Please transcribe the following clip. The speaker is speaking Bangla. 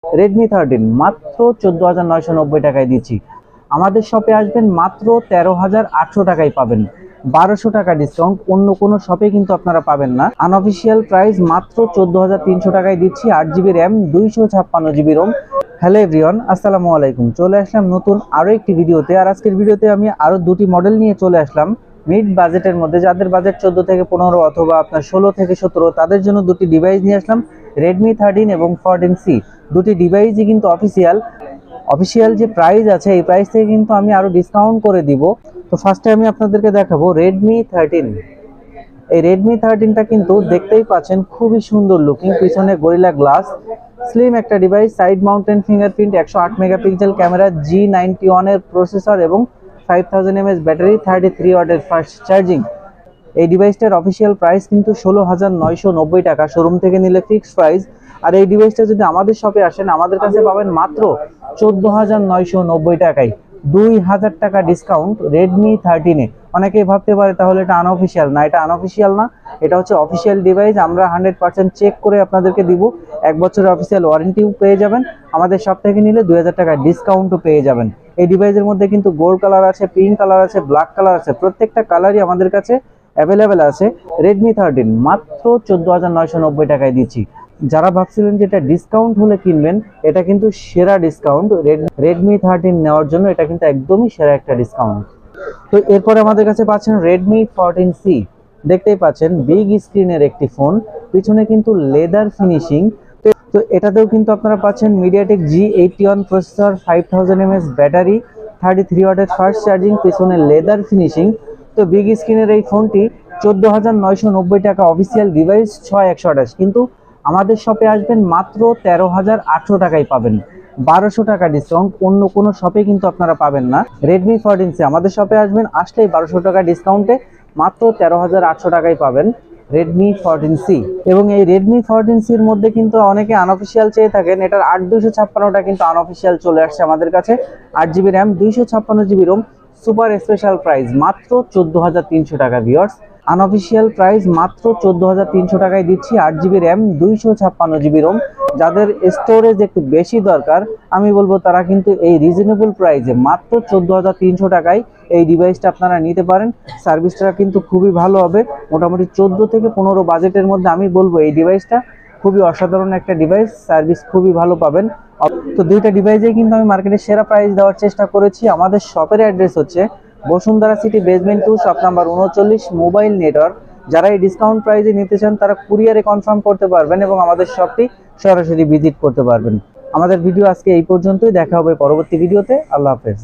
রেডমি 13 মাত্র 14,990 টাকায় দিচ্ছি। আমাদের শপে আসবেন মাত্র 13,800 টাকায় পাবেন। 1200 টাকা ডিসকাউন্ট, অন্য কোনো শপে কিন্তু আপনারা পাবেন না। আনঅফিসিয়াল প্রাইস মাত্র 14,300 টাকায় দিচ্ছি। 8GB RAM, 256GB Rome. Hello everyone, আসসালামু আলাইকুম। চলে আসলাম নতুন আরও একটি ভিডিওতে। আর আজকের ভিডিওতে আমি আরও দুটি মডেল নিয়ে চলে আসলাম মিড বাজেটের মধ্যে। যাদের বাজেট 14 থেকে 15 অথবা আপনার 16 থেকে 17, তাদের জন্য দুটি ডিভাইস নিয়ে আসলাম, রেডমি 13 এবং 14C। দুটি ডিভাইসই কিন্তু অফিসিয়াল যে প্রাইস আছে এই প্রাইস থেকে কিন্তু আমি আরো ডিসকাউন্ট করে দিব। তো ফার্স্টে আমি আপনাদেরকে দেখাবো রেডমি 13। এই রেডমি 13টা কিন্তু দেখতেই পাচ্ছেন খুবই সুন্দর লুকিং, পিছনে গরিলা গ্লাস, স্লিম একটা device, side mountain fingerprint, 108 megapixel camera, G91 এর প্রসেসর এবং 5000 mAh ব্যাটারি, 33 ওয়াটের ফাস্ট চার্জিং। এই ডিভাইসটার অফিসিয়াল প্রাইস কিন্তু 16,990 টাকা, শোরুম থেকে নিলে ফিক্সড প্রাইস। আর এই ডিভাইসটা যদি আমাদের শপে আসেন, আমাদের কাছে পাবেন মাত্র 14,990 টাকায়। 2000 টাকা ডিসকাউন্ট রেডমি 13-এ। অনেকেই ভাবতে পারে তাহলে এটা আনঅফিসিয়াল। না, এটা আনঅফিসিয়াল না, এটা হচ্ছে অফিসিয়াল ডিভাইস। আমরা 100% চেক করে আপনাদেরকে দিব। 1 বছরের অফিসিয়াল ওয়ারেন্টিও পেয়ে যাবেন। আমাদের শপ থেকে নিলে 2000 টাকা ডিসকাউন্টও পেয়ে যাবেন। এই ডিভাইসের মধ্যে কিন্তু গোল্ড কালার আছে, পিঙ্ক কালার আছে, ব্ল্যাক কালার আছে, প্রত্যেকটা কালারই আমাদের কাছে অ্যাভেলেবেল আছে। রেডমি 13 মাত্র 14,990 টাকায় দিচ্ছি। যারা ভাবছিলেন যে এটা ডিসকাউন্ট হলে কিনবেন, এটা কিন্তু সেরা ডিসকাউন্ট। রেডমি 13 নেওয়ার জন্য এটা কিন্তু একদমই সেরা একটা ডিসকাউন্ট। তো এরপরে আমাদের কাছে পাচ্ছেন রেডমি 14C। দেখতেই পাচ্ছেন বিগ স্ক্রিনের একটি ফোন, পিছনে কিন্তু লেদার ফিনিশিং। তো এটাতেও কিন্তু আপনারা পাচ্ছেন MediaTek G81 processor, 5000 mAh battery, 33 ওয়াটের ফাস্ট চার্জিং, পিছনে লেদার ফিনিশিং। তো বিগ স্ক্রিনের এই ফোনটি 14,990 টাকা অফিসিয়াল ডিভাইস, 6128। কিন্তু আমাদের শপে আসবেন মাত্র 13,800 টাকায় পাবেন। 1200 টাকা ডিসকাউন্ট, অন্য কোনো শপে কিন্তু আপনারা পাবেন না। রেডমি 14C আমাদের শপে আসবেন, আসলেই 1200 টাকা ডিসকাউন্টে মাত্র 13,800 টাকায় পাবেন রেডমি 14C। এবং এই রেডমি 14Cর মধ্যে কিন্তু অনেকে আনঅফিসিয়াল চেয়ে থাকেন, এটার 8256টা কিন্তু আনঅফিসিয়াল চলে আসছে আমাদের কাছে। 8GB RAM, 256GB ROM. Super special price মাত্র 14,300 টাকা ভিউয়ার্স। আনঅফিসিয়াল প্রাইস মাত্র 14,300 টাকায় দিচ্ছি। 8GB RAM, 256GB Rome. যাদের স্টোরেজ একটু বেশি দরকার, আমি বলবো তারা কিন্তু এই রিজনেবল প্রাইসে মাত্র 14,300 টাকায় এই ডিভাইসটা আপনারা নিতে পারেন। সার্ভিসটা কিন্তু খুবই ভালো হবে। মোটামুটি 14 থেকে 15 বাজেটের মধ্যে আমি বলবো এই ডিভাইসটা খুবই অসাধারণ একটা ডিভাইস, সার্ভিস খুবই ভালো পাবেন। তো দুইটা ডিভাইসে কিন্তু আমি মার্কেটে সেরা প্রাইস দেওয়ার চেষ্টা করেছি। আমাদের শপের অ্যাড্রেস হচ্ছে Bashundhara city, basement 2, shop number 39, mobile network. যারা এই ডিসকাউন্ট প্রাইসে নিতে চান তারা কুরিয়ারে কনফার্ম করতে পারবেন এবং আমাদের শপটি সরাসরি ভিজিট করতে পারবেন। আমাদের ভিডিও আজকে এই পর্যন্তই, দেখা হবে পরবর্তী ভিডিওতে। আল্লাহ হাফেজ।